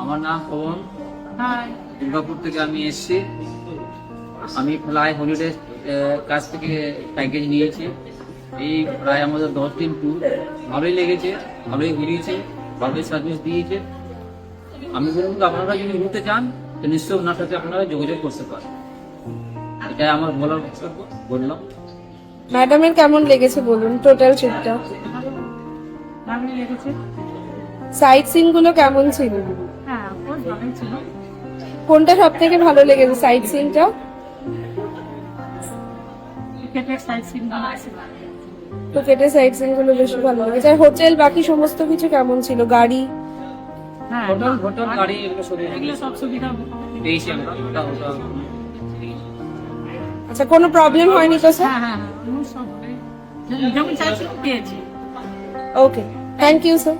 আমার নাম পবন। হাই। দুর্গাপুর থেকে আমি এসেছি। আমি ফ্লাই হলিডে কাছ থেকে প্যাকেজ নিয়েছি। এই প্রায় আমাদের 10 দিন ট্যুর, ভালোই লেগেছে, ভালোই ঘুরিয়েছে, ভালোই সার্ভিস দিয়েছে। আমি বলুন আপনারা যদি ঘুরতে চান তো নিশ্চয়ই ওনার সাথে আপনারা যোগাযোগ করতে পারেন। এটাই আমার বলার বক্তব্য, বললাম। ম্যাডামের কেমন লেগেছে বলুন টোটাল ট্রিপটা? ভালো লেগেছে। সাইট সিন গুলো কেমন ছিল? হ্যাঁ, খুব ভালোই ছিল। কোনটা সব থেকে ভালো লেগেছে সাইট সিনটা? ক্রিকেটের সাইড সিন ভালো আছে। ফুকেটের সাইট সিন গুলো বেশি ভালো লেগেছে। আর হোটেল বাকি সমস্ত কিছু কেমন ছিল? গাড়ি? হ্যাঁ, হোটেল গাড়ি এগুলো সব এগুলো সব সুবিধা পেয়েছি আমরা। ওটা আচ্ছা, কোনো প্রবলেম হয়নি তো স্যার? হ্যাঁ হ্যাঁ হ্যাঁ, সব যেমন চাইছি পেয়েছি। ওকে, থ্যাংক ইউ স্যার।